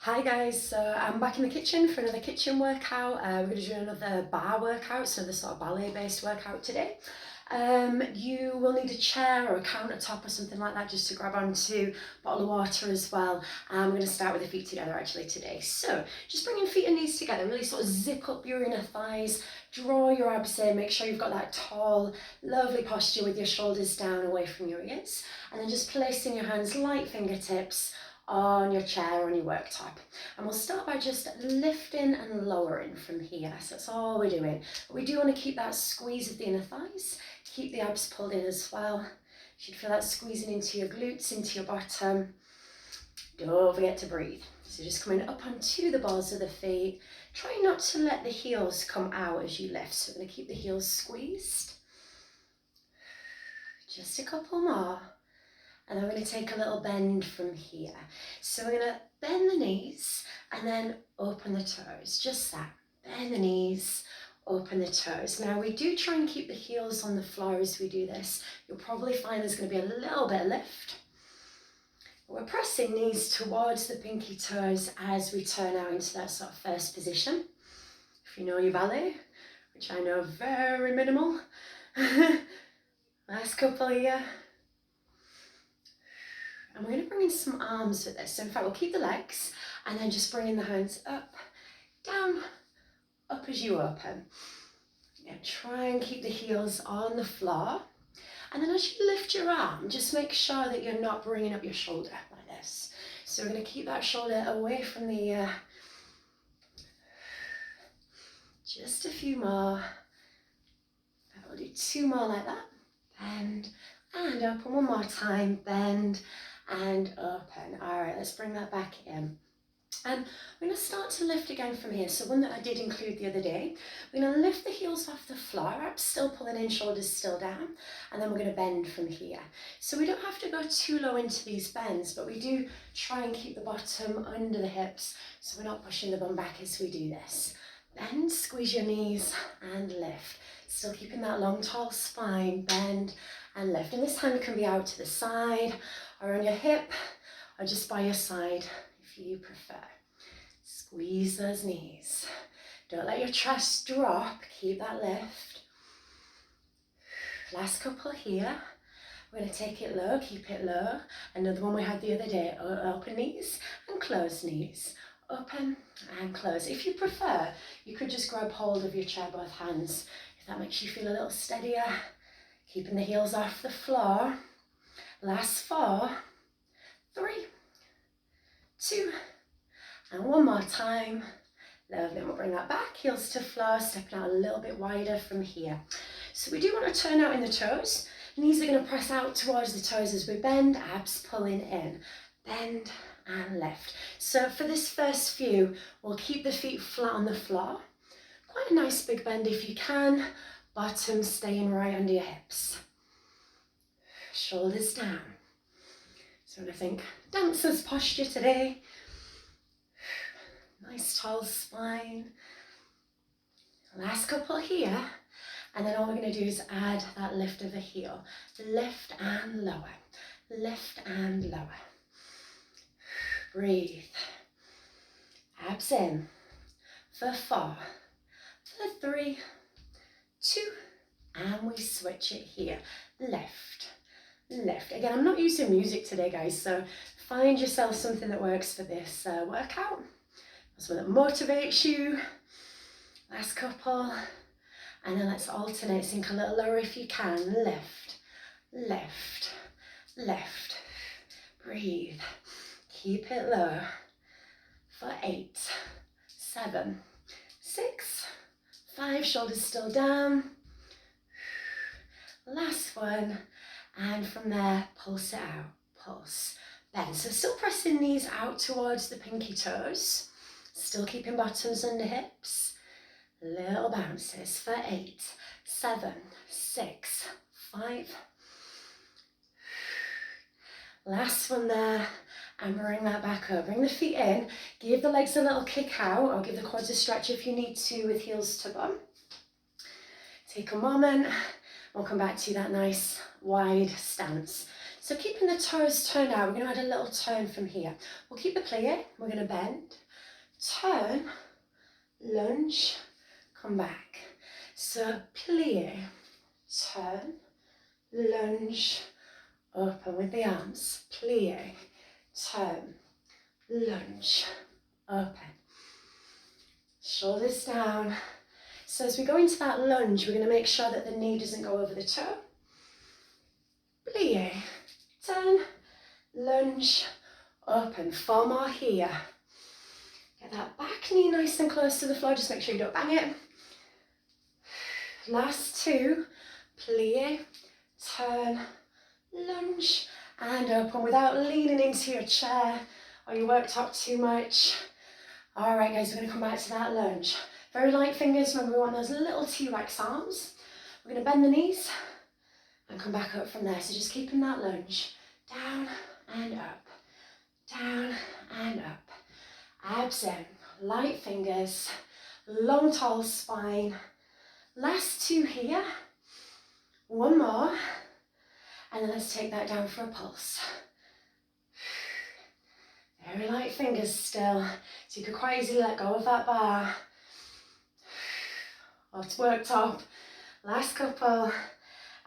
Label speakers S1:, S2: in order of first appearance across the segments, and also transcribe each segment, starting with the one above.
S1: Hi guys, so I'm back in the kitchen for another kitchen workout. We're going to do another bar workout, so the sort of ballet-based workout today. You will need a chair or a countertop or something like that just to grab onto, a bottle of water as well. We're going to start with the feet together actually today. So just bring your feet and knees together, really sort of zip up your inner thighs, draw your abs in, make sure you've got that tall, lovely posture with your shoulders down away from your ears. And then just placing your hands, light fingertips, on your chair or on your worktop. And we'll start by just lifting and lowering from here. So that's all we're doing. But we do want to keep that squeeze of the inner thighs, keep the abs pulled in as well. You should feel that squeezing into your glutes, into your bottom. Don't forget to breathe. So just coming up onto the balls of the feet. Try not to let the heels come out as you lift. So we're going to keep the heels squeezed. Just a couple more. And then we're going to take a little bend from here. So we're going to bend the knees and then open the toes. Just that. Bend the knees, open the toes. Now we do try and keep the heels on the floor as we do this. You'll probably find there's going to be a little bit of lift. We're pressing knees towards the pinky toes as we turn out into that sort of first position. If you know your ballet, which I know very minimal. Last couple here. And we're going to bring in some arms with this. So in fact, we'll keep the legs and then just bringing the hands up, down, up as you open. Yeah, try and keep the heels on the floor. And then as you lift your arm, just make sure that you're not bringing up your shoulder like this. So we're going to keep that shoulder away from the ear. Just a few more. We'll do two more like that. Bend and open one more time. Bend and open. All right, let's bring that back in. And we're going to start to lift again from here. So one that I did include the other day. We're going to lift the heels off the floor, abs still pulling in, shoulders still down, and then we're going to bend from here. So we don't have to go too low into these bends, but we do try and keep the bottom under the hips so we're not pushing the bum back as we do this. Bend, squeeze your knees and lift. Still keeping that long, tall spine, bend and lift. And this hand can be out to the side or on your hip or just by your side if you prefer. Squeeze those knees. Don't let your chest drop, keep that lift. Last couple here. We're going to take it low, keep it low. Another one we had the other day, open knees and close knees. Open and close. If you prefer, you could just grab hold of your chair, both hands, if that makes you feel a little steadier. Keeping the heels off the floor. Last 4, 3, 2, and one more time. Lovely, and we'll bring that back, heels to floor, stepping out a little bit wider from here. So we do want to turn out in the toes. Knees are going to press out towards the toes as we bend, abs pulling in. Bend and lift. So for this first few, we'll keep the feet flat on the floor. Quite a nice big bend if you can. Bottom staying right under your hips. Shoulders down. So I think dancer's posture today. Nice tall spine. Last couple here. And then all we're going to do is add that lift of the heel. Lift and lower. Lift and lower. Breathe. Abs in. For 4, for 3, 2, and we switch it here. Lift, lift. Again, I'm not using music today, guys, so find yourself something that works for this workout. Something that motivates you. Last couple. And then let's alternate. Sink a little lower if you can. Lift, lift, lift. Breathe. Keep it low. For 8, 7, 6, 5. Shoulders still down. Last one. And from there, pulse it out. Pulse. Bend. So still pressing knees out towards the pinky toes. Still keeping bottoms under hips. Little bounces for 8, 7, 6, 5. Last one there. And bring that back up. Bring the feet in. Give the legs a little kick out or give the quads a stretch if you need to with heels to bum. Take a moment. We'll come back to that nice wide stance. So keeping the toes turned out, we're going to add a little turn from here. We'll keep the plie, we're going to bend, turn, lunge, come back. So plie, turn, lunge, open with the arms, plie, turn, lunge, open. Shoulders down. So as we go into that lunge, we're going to make sure that the knee doesn't go over the toe. Plie, turn, lunge, open. 4 more here. Get that back knee nice and close to the floor, just make sure you don't bang it. Last 2, plie, turn, lunge, and open without leaning into your chair or your worktop too much. All right, guys, we're going to come back to that lunge. Very light fingers, remember we want those little T-Rex arms. We're going to bend the knees and come back up from there. So just keeping that lunge, down and up, down and up. Abs in, light fingers, long tall spine. Last 2 here, 1 more, and then let's take that down for a pulse. Very light fingers still, so you could quite easily let go of that bar. Or worktop. Last couple,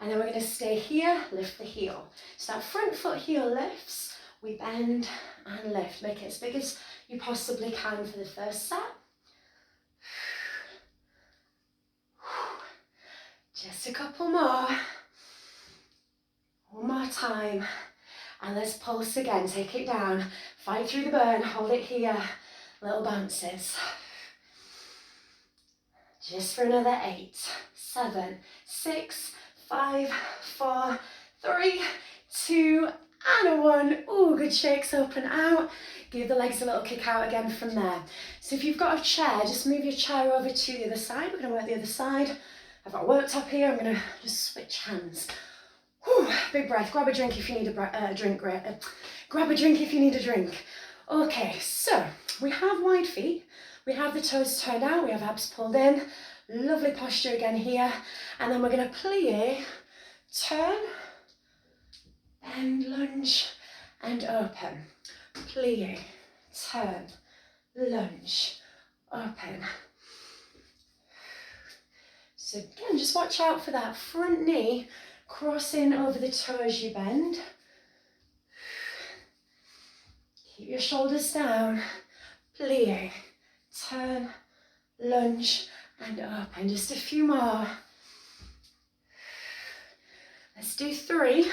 S1: and then we're going to stay here, lift the heel. So that front foot heel lifts, we bend and lift. Make it as big as you possibly can for the first set. Just a couple more. 1 more time. And let's pulse again, take it down. Fight through the burn, hold it here. Little bounces. Just for another 8, 7, 6, 5, 4, 3, 2, and 1. Ooh, good shakes up and out. Give the legs a little kick out again from there. So if you've got a chair, just move your chair over to the other side. We're going to work the other side. I've got a worktop here. I'm going to just switch hands. Whew, big breath. Grab a drink if you need a drink. Grab a drink if you need a drink. Okay, so we have wide feet. We have the toes turned out. We have abs pulled in. Lovely posture again here. And then we're going to plie, turn, bend, lunge, and open. Plie, turn, lunge, open. So again, just watch out for that front knee crossing over the toe as you bend. Keep your shoulders down. Plie, turn, lunge, and open. Just a few more. Let's do 3.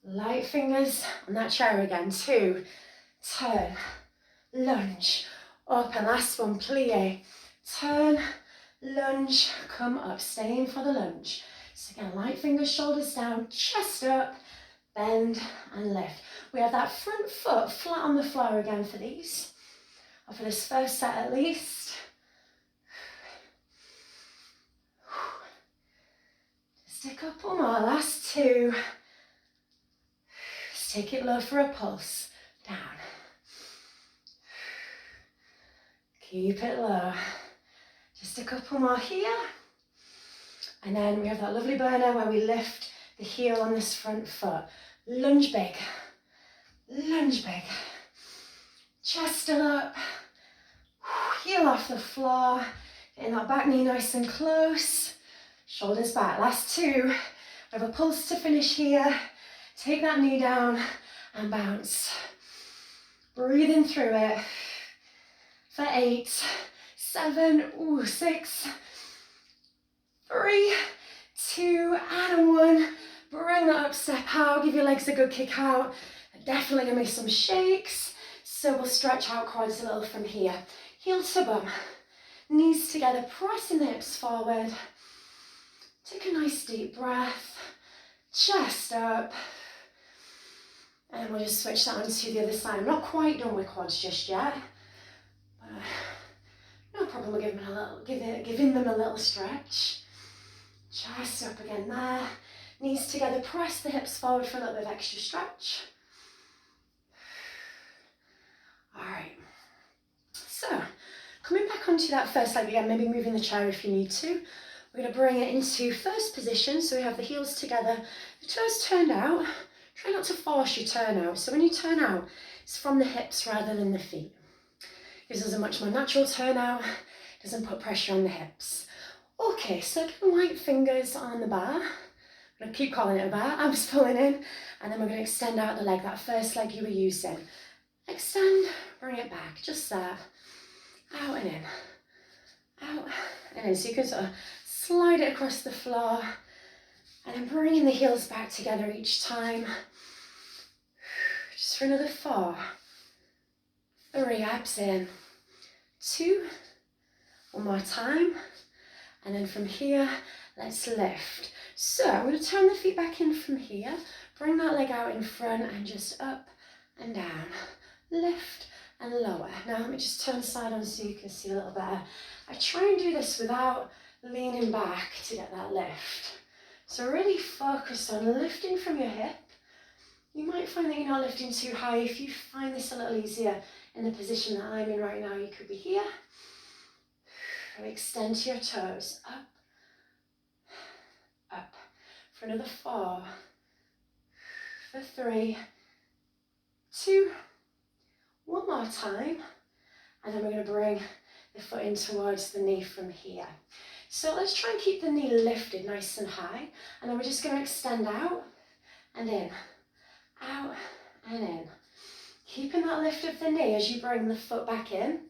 S1: Light fingers on that chair again. 2, turn, lunge, open. Last one, plie, turn, lunge, come up. Staying for the lunge. So again, light fingers, shoulders down, chest up, bend and lift. We have that front foot flat on the floor again for these, or for this first set at least. Just a couple more, last 2. Just take it low for a pulse, down. Keep it low. Just a couple more here. And then we have that lovely burner where we lift the heel on this front foot. Lunge big, lunge big. Chest still up, heel off the floor. Getting that back knee nice and close. Shoulders back, last 2. We have a pulse to finish here. Take that knee down and bounce. Breathing through it. For 8, 7, 6, 3, 2, and 1. Bring that up, step out, give your legs a good kick out. Definitely gonna be some shakes. So we'll stretch out quads a little from here. Heel to bum, knees together, pressing the hips forward. Take a nice deep breath, chest up. And we'll just switch that onto the other side. I'm not quite done with quads just yet. But no problem, we'll giving them a little stretch. Chest up again there. Knees together, press the hips forward for a little bit of extra stretch. Alright. So, coming back onto that first leg again, maybe moving the chair if you need to. We're going to bring it into first position, so we have the heels together, the toes turned out. Try not to force your turn out. So when you turn out, it's from the hips rather than the feet. Gives us a much more natural turn out, doesn't put pressure on the hips. Okay, so again, white fingers on the bar. I'm going to keep calling it a bar, abs pulling in, and then we're going to extend out the leg, that first leg you were using. Extend, bring it back, just there. Out and in, out and in. So you can sort of slide it across the floor, and then bringing the heels back together each time. Just for another 4, 3, abs in, 2, one more time, and then from here, let's lift. So I'm going to turn the feet back in from here, bring that leg out in front and just up and down, lift and lower. Now let me just turn side on so you can see a little better. I try and do this without leaning back to get that lift. So really focus on lifting from your hip. You might find that you're not lifting too high. If you find this a little easier in the position that I'm in right now, you could be here. Extend to your toes, up, up, for another 4, for 3, 2, one more time, and then we're going to bring the foot in towards the knee from here. So let's try and keep the knee lifted nice and high, and then we're just going to extend out and in, out and in. Keeping that lift of the knee as you bring the foot back in.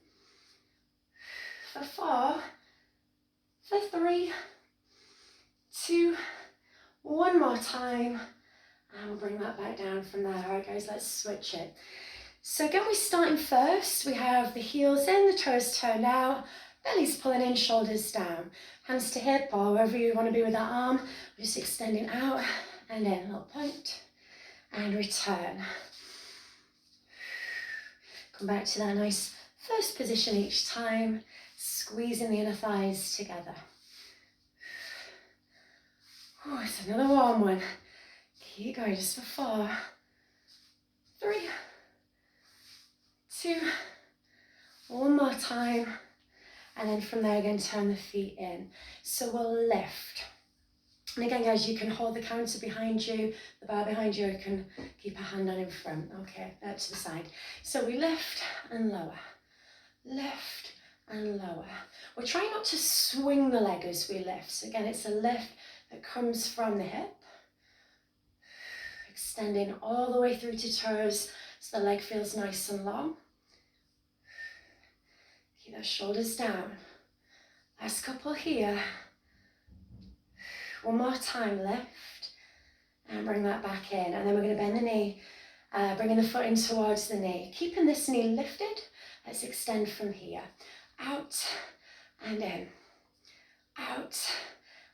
S1: For 4, for 3, 2, one more time, and we'll bring that back down from there. All right, guys, let's switch it. So again, we're starting first. We have the heels in, the toes turned out, belly's pulling in, shoulders down, hands to hip or wherever you want to be with that arm. We're just extending out and in, a little point, and return. Come back to that nice first position each time, squeezing the inner thighs together. Oh, it's another warm one. Keep going just for 4, 3, 2, one more time, and then from there again turn the feet in. So we'll lift. And again, guys, you can hold the counter behind you, the bar behind you, you can keep a hand on in front, okay, to the side. So we lift and lower, lift and lower. We're trying not to swing the leg as we lift. So again, it's a lift that comes from the hip, extending all the way through to toes so the leg feels nice and long. Keep those shoulders down. Last couple here. One more time, lift, and bring that back in. And then we're going to bend the knee, bringing the foot in towards the knee. Keeping this knee lifted, let's extend from here. Out and in, out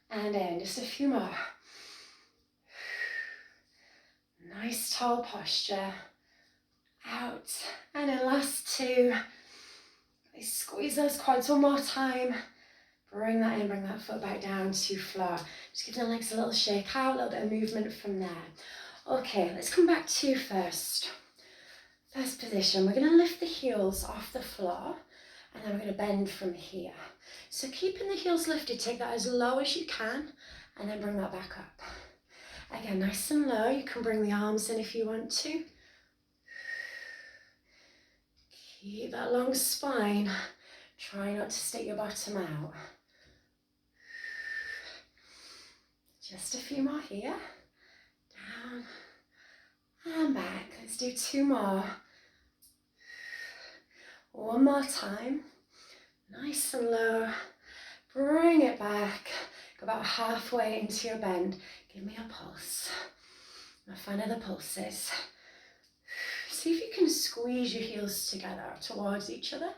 S1: and in. Just a few more. Nice tall posture. Out and in, last 2. Squeeze those quads one more time. Bring that in, bring that foot back down to floor. Just give the legs a little shake out, a little bit of movement from there. Okay, let's come back to first position. We're going to lift the heels off the floor, and then we're going to bend from here. So keeping the heels lifted, take that as low as you can, and then bring that back up. Again, nice and low. You can bring the arms in if you want to. Keep that long spine. Try not to stick your bottom out. Just a few more here. Down and back. Let's do 2 more. One more time. Nice and low. Bring it back. Go about halfway into your bend. Give me a pulse. I'll find other pulses. See if you can squeeze your heels together towards each other.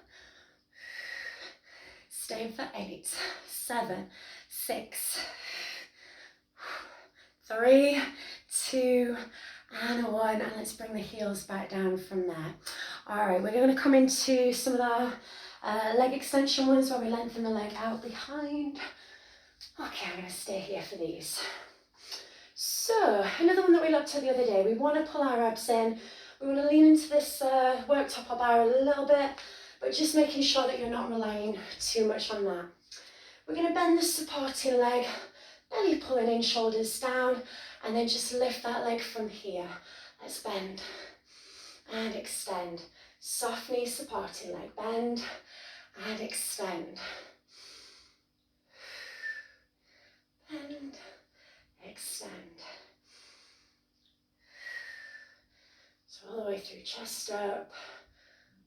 S1: Stay for 8, 7, 6, 3, 2, and 1. And let's bring the heels back down from there. All right, we're going to come into some of our leg extension ones where we lengthen the leg out behind. Okay, I'm going to stay here for these. So, another one that we looked at the other day, we want to pull our abs in. We want to lean into this worktop or bar a little bit, but just making sure that you're not relying too much on that. We're going to bend the supporting leg, belly pulling in, shoulders down, And then just lift that leg from here. Let's bend and extend. Soft knee supporting leg. Bend and extend. Bend, extend. So all the way through, chest up,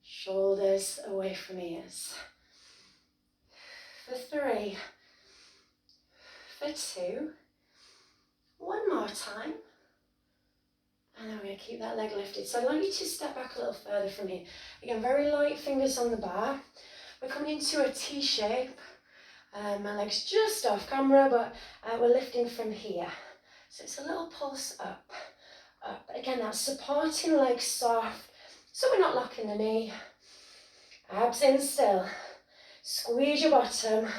S1: shoulders away from ears. For 3, for 2, one more time. And then we're going to keep that leg lifted. So I'd like you to step back a little further from here. Again, very light fingers on the bar. We're coming into a T shape. My leg's just off camera, but we're lifting from here. So it's a little pulse up, up. Again, that supporting leg soft, so we're not locking the knee. Abs in still. Squeeze your bottom.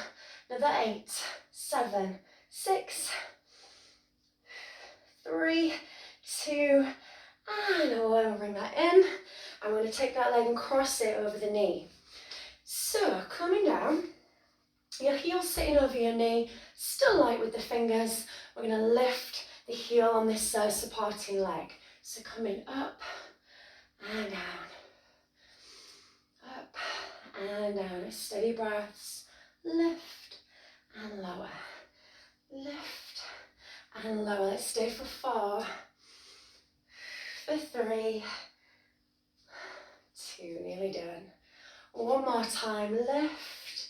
S1: Another 8, 7, 6, 3, 2, and we'll bring that in. I'm going to take that leg and cross it over the knee. So, coming down, your heel sitting over your knee, still light with the fingers. We're going to lift the heel on this supporting leg. So coming up and down, up and down. Steady breaths, lift and lower, lift and lower. Let's stay for 4, for 3, 2, nearly done. One more time, lift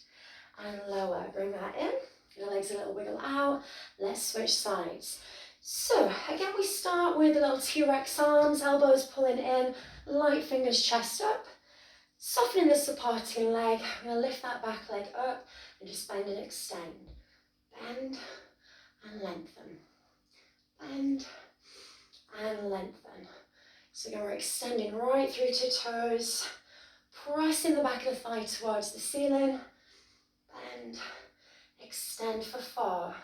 S1: and lower. Bring that in. Your legs a little wiggle out. Let's switch sides. So again, we start with the little T-Rex arms, elbows pulling in, light fingers, chest up. Softening the supporting leg. We're going to lift that back leg up and just bend and extend. Bend and lengthen. Bend and lengthen. So again, we're extending right through to toes. Pressing the back of the thigh towards the ceiling. Bend, extend for 4.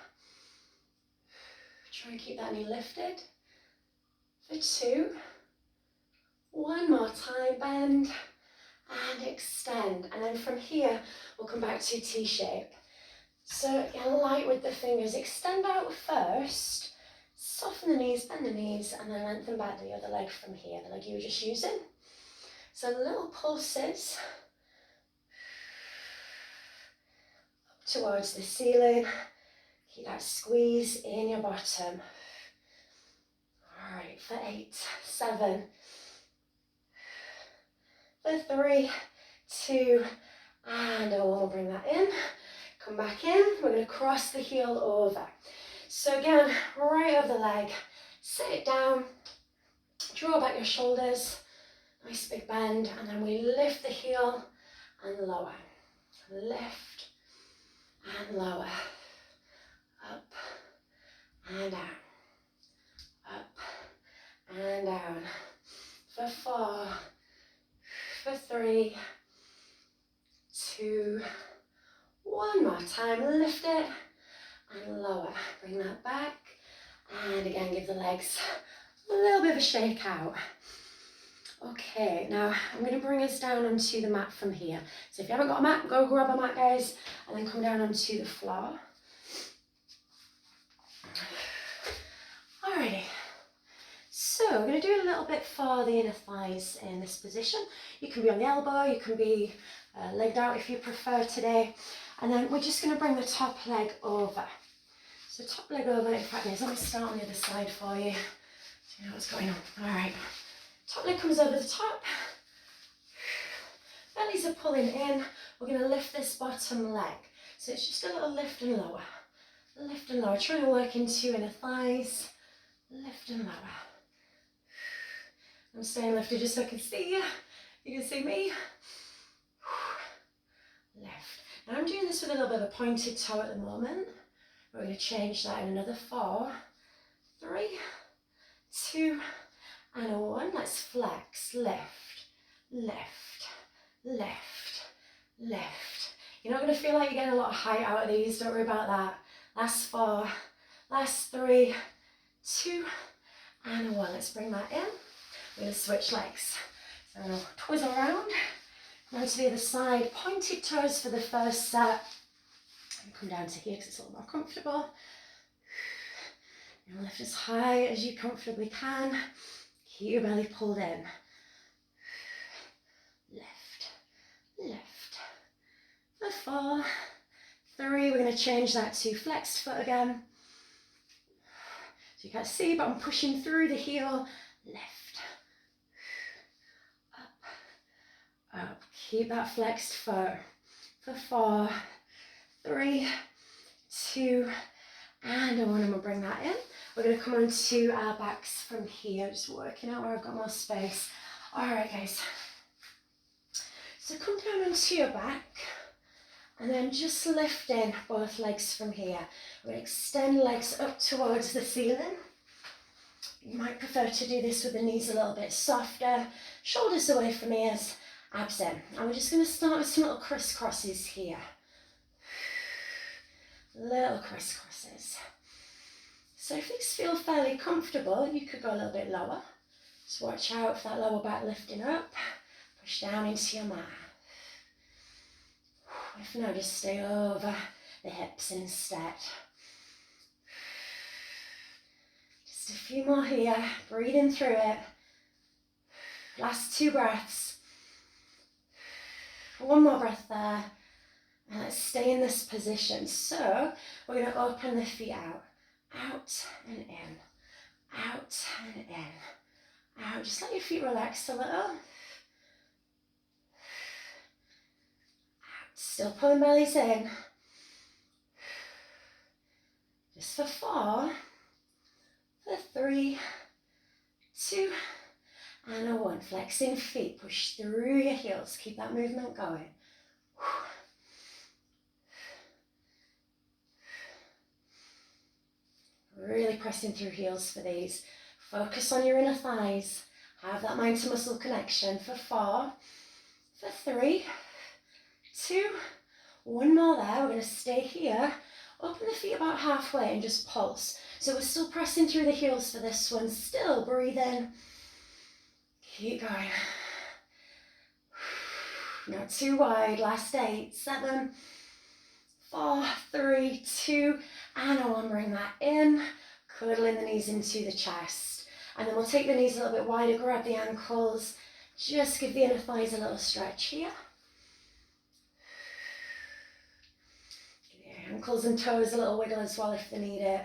S1: Try and keep that knee lifted. For 2. One more time, bend and extend. And then from here, we'll come back to T-shape. So again, light with the fingers. Extend out first. Soften the knees, bend the knees, and then lengthen back the other leg from here, the leg you were just using. So little pulses up towards the ceiling. Keep that squeeze in your bottom. All right, for 8, 7, for 3, 2, and we'll bring that in. Come back in. We're going to cross the heel over. So again, right over the leg, sit it down, draw back your shoulders, nice big bend, and then we lift the heel and lower. Lift and lower. Up and down. Up and down. For 4, for 3, 2, one more time. Lift it and lower. Bring that back. And again, give the legs a little bit of a shake out. Okay, now I'm going to bring us down onto the mat from here. So if you haven't got a mat, go grab a mat, guys, and then come down onto the floor. Alrighty. So we're going to do a little bit for the inner thighs in this position. You can be on the elbow, you can be legged out if you prefer today. And then we're just going to bring the top leg over. So top leg over, in fact, guys, let me start on the other side for you. So you know what's going on. Alright. Top leg comes over the top. Bellies are pulling in. We're going to lift this bottom leg. So it's just a little lift and lower. Lift and lower. Trying to work into inner thighs. Lift and lower. I'm staying lifted just so I can see you. You can see me. Lift. Now I'm doing this with a little bit of a pointed toe at the moment. We're going to change that in another 4, 3, 2, and 1. Let's flex. Lift, lift, lift, lift. You're not going to feel like you're getting a lot of height out of these. Don't worry about that. Last 4, last 3, 2, and 1. Let's bring that in. We're going to switch legs. So I'm going to twizzle around. Now to the other side. Pointed toes for the first set. And come down to here because it's a little more comfortable. And lift as high as you comfortably can. Keep your belly pulled in. Lift, lift. For 4, 3, we're going to change that to flexed foot again. So you can't see, but I'm pushing through the heel. Lift. Up, up. Keep that flexed foot. For 4, 3, 2, and 1. And we'll bring that in. We're going to come onto our backs from here, just working out where I've got more space. All right, guys. So come down onto your back. And then just lifting both legs from here. We're going to extend legs up towards the ceiling. You might prefer to do this with the knees a little bit softer, shoulders away from ears, abs in. And we're just going to start with some little crisscrosses here. Little crisscrosses. So if these feel fairly comfortable, you could go a little bit lower. Just watch out for that lower back lifting up. Push down into your mat. If not, just stay over the hips instead. Just a few more here, breathing through it. Last 2 breaths. 1 more breath there. And let's stay in this position. So we're going to open the feet out. Out and in. Out and in. Out. Just let your feet relax a little. Still pulling bellies in. Just for 4, for 3, 2, and 1. Flexing feet, push through your heels. Keep that movement going. Really pressing through heels for these. Focus on your inner thighs. Have that mind to muscle connection for 4, for 3, 2, 1 more there. We're going to stay here. Open the feet about halfway and just pulse. So we're still pressing through the heels for this one. Still breathe in. Keep going. Not too wide. Last 8, 7, 4, 3, 2, and 1. Bring that in. Cuddling the knees into the chest. And then we'll take the knees a little bit wider. Grab the ankles. Just give the inner thighs a little stretch here. Ankles and toes a little wiggle as well if they need it.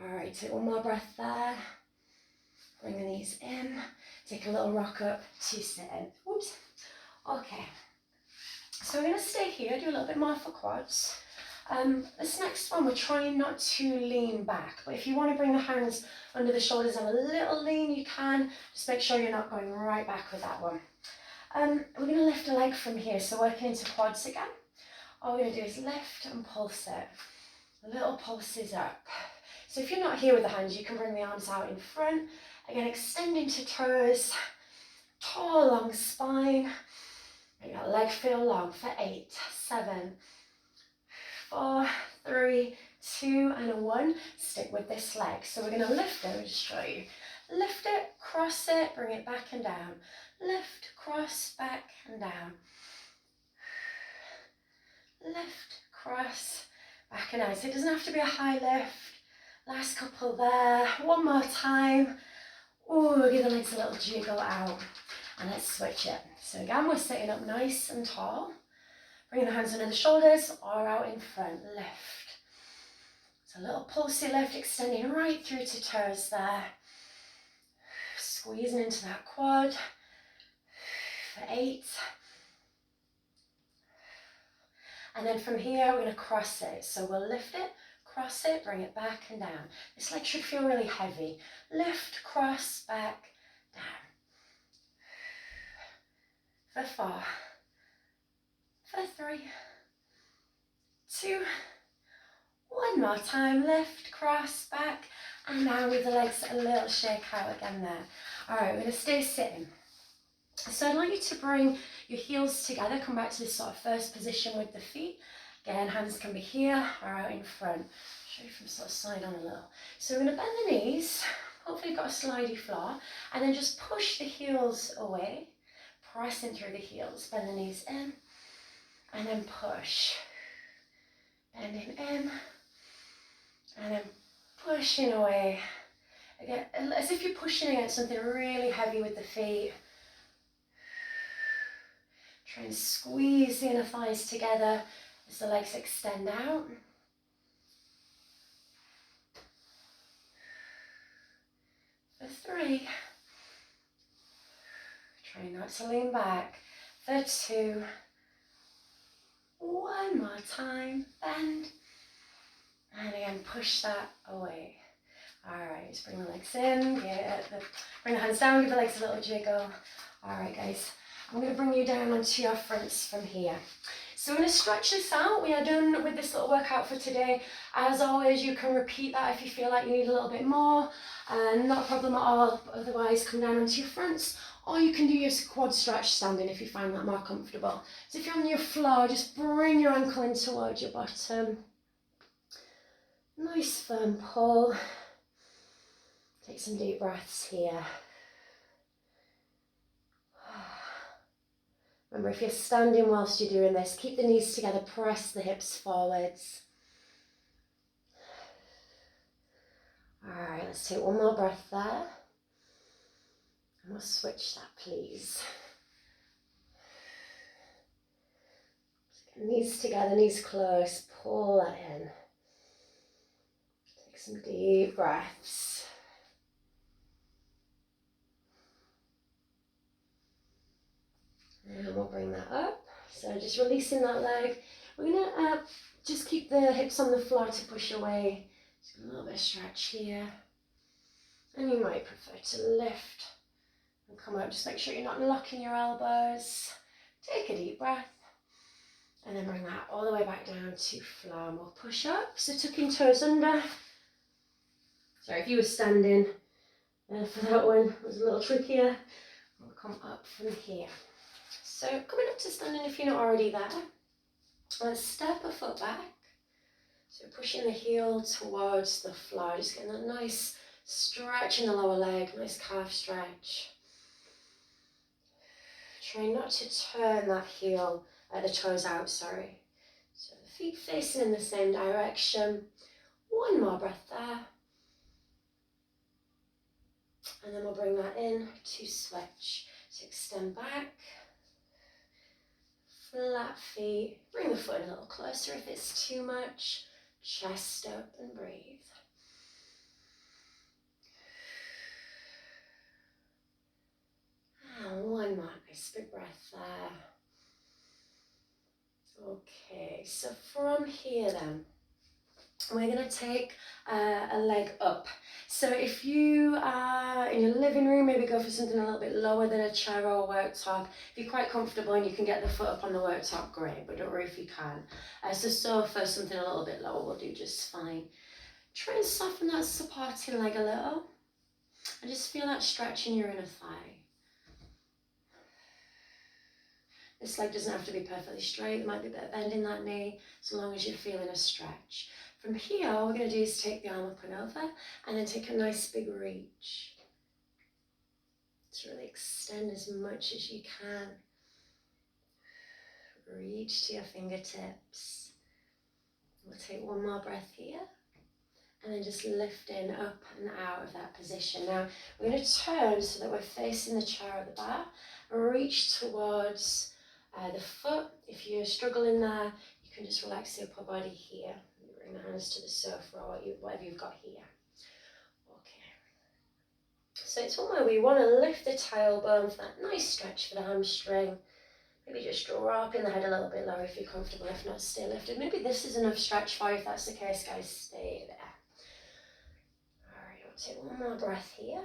S1: Alright, take 1 more breath there. Bring the knees in. Take a little rock up to sit in. Oops. Okay. So we're going to stay here, do a little bit more for quads. This next one, we're trying not to lean back. But if you want to bring the hands under the shoulders and a little lean, you can. Just make sure you're not going right back with that one. We're going to lift a leg from here, so working into quads again. All we're going to do is lift and pulse it. Little pulses up. So if you're not here with the hands, you can bring the arms out in front. Again, extending to toes. Tall, long spine. Make that leg feel long for 8, 7, 4, 3, 2, and 1. Stick with this leg. So we're going to lift it. I'll just show you. Lift it, cross it, bring it back and down. Lift, cross, back and down. Lift, cross, back and down. So it doesn't have to be a high lift. Last couple there. 1 more time. Ooh, give the legs a little jiggle out. And let's switch it. So again, we're sitting up nice and tall. Bring the hands under the shoulders or out in front. Lift. It's a little pulsy lift, extending right through to toes there. Squeezing into that quad. For 8. And then from here, we're going to cross it. So we'll lift it, cross it, bring it back and down. This leg should feel really heavy. Lift, cross, back, down. For 4. For 3. 2. 1 more time. Lift, cross, back, and down with the legs a little shake out again there. All right, we're going to stay sitting. So I'd like you to bring your heels together, come back to this sort of first position with the feet. Again, hands can be here or out in front. Show you from sort of slide on a little. So we're going to bend the knees, hopefully you've got a slidey floor, and then just push the heels away, pressing through the heels. Bend the knees in, and then push. Bending in and then pushing away. Again, as if you're pushing against something really heavy with the feet. Try and squeeze the inner thighs together as the legs extend out. For 3. Try not to lean back. For 2. One more time. Bend. And again, push that away. Alright, just bring the legs in. Bring the hands down, give the legs a little jiggle. Alright guys, I'm going to bring you down onto your fronts from here. So we're going to stretch this out. We are done with this little workout for today. As always, you can repeat that if you feel like you need a little bit more. Not a problem at all, but otherwise come down onto your fronts. Or you can do your quad stretch standing if you find that more comfortable. So if you're on your floor, just bring your ankle in towards your bottom. Nice firm pull. Take some deep breaths here. Remember, if you're standing whilst you're doing this, keep the knees together, press the hips forwards. Alright, let's take one more breath there. And we'll switch that, please. Knees together, knees close, pull that in. Take some deep breaths. And we'll bring that up. So just releasing that leg. We're going to just keep the hips on the floor to push away. Just a little bit of stretch here. And you might prefer to lift and come out. Just make sure you're not locking your elbows. Take a deep breath. And then bring that all the way back down to floor. And we'll push up. So tucking toes under. Sorry, if you were standing for that one, it was a little trickier. We'll come up from here. So coming up to standing if you're not already there. Let's step a foot back. So pushing the heel towards the floor. Just getting that nice stretch in the lower leg. Nice calf stretch. Try not to turn that heel, the toes out, sorry. So the feet facing in the same direction. One more breath there. And then we'll bring that in to switch. So extend back. Flat feet. Bring the foot in a little closer if it's too much. Chest up and breathe. And one more nice big breath there. Okay, so from here then, we're going to take a leg up. So if you are in your living room, maybe go for something a little bit lower than a chair or a worktop. If you're quite comfortable and you can get the foot up on the worktop, great, but don't worry if you can't. So sofa, something a little bit lower will do just fine. Try and soften that supporting leg a little. And just feel that stretch in your inner thigh. This leg doesn't have to be perfectly straight. There might be a bit of bend in that knee, as long as you're feeling a stretch. From here, all we're going to do is take the arm up and over, and then take a nice big reach. To really extend as much as you can. Reach to your fingertips. We'll take one more breath here. And then just lifting up and out of that position. Now, we're going to turn so that we're facing the chair or the bar. Reach towards the foot. If you're struggling there, you can just relax the upper body here. Bring the hands to the sofa or whatever you've got here. Okay. So it's one where we want to lift the tailbone for that nice stretch for the hamstring. Maybe just drop in the head a little bit lower if you're comfortable. If not, stay lifted. Maybe this is enough stretch for you. If that's the case, guys, stay there. Alright, we'll take one more breath here.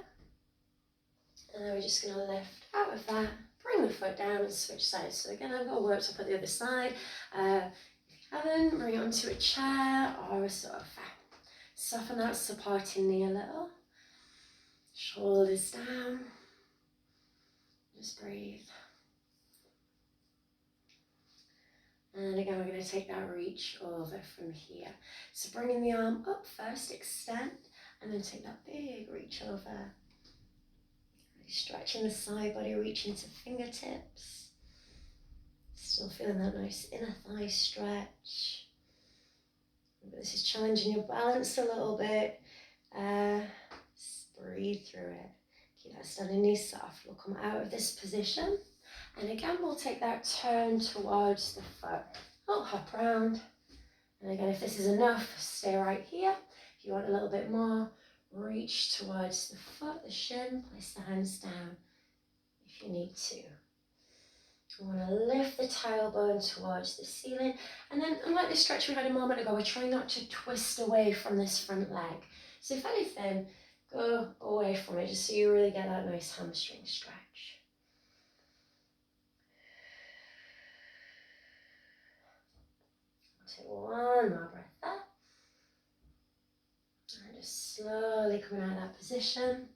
S1: And then we're just going to lift out of that. Bring the foot down and switch sides. So again, I've got a worktop at the other side. If you haven't, bring it onto a chair or a sofa. Soften that supporting knee a little. Shoulders down. Just breathe. And again, we're going to take that reach over from here. So bringing the arm up first, extend, and then take that big reach over. Stretching the side body, reaching to fingertips. Still feeling that nice inner thigh stretch. This is challenging your balance a little bit. Just breathe through it. Keep that standing knee soft. We'll come out of this position. And again, we'll take that turn towards the foot. Oh, hop around. And again, if this is enough, stay right here. If you want a little bit more, reach towards the foot, the shin, place the hands down if you need to. We want to lift the tailbone towards the ceiling. And then, unlike the stretch we had a moment ago, we're trying not to twist away from this front leg. So if anything, go away from it just so you really get that nice hamstring stretch. Take one more breath there. And just slowly coming out of that position.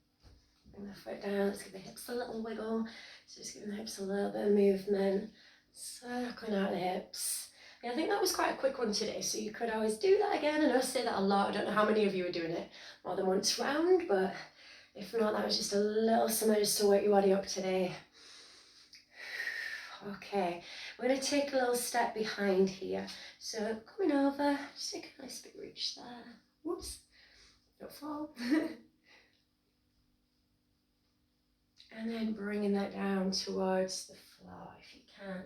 S1: Bring the foot down, let's give the hips a little wiggle. So just giving the hips a little bit of movement. Circling out the hips. Yeah, I think that was quite a quick one today, so you could always do that again. And I say that a lot. I don't know how many of you are doing it more than once round, but if not, that was just a little something just to wake your body up today. Okay, we're going to take a little step behind here. So coming over, just take a nice big reach there. Whoops, don't fall. And then bringing that down towards the floor if you can.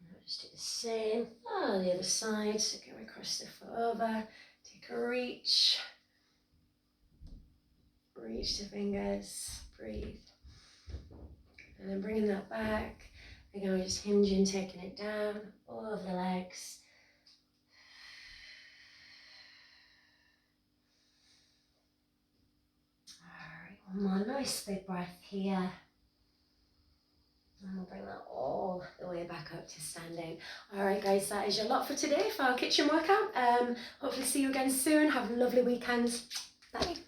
S1: And I'll just do the same on the other side. So go across the foot over, take a reach. Reach the fingers, breathe. And then bringing that back. Again, we're just hinging, taking it down, all over the legs. Alright, one more nice big breath here. And we'll bring that all the way back up to standing. Alright guys, that is your lot for today for our kitchen workout. Hopefully see you again soon. Have a lovely weekend. Bye.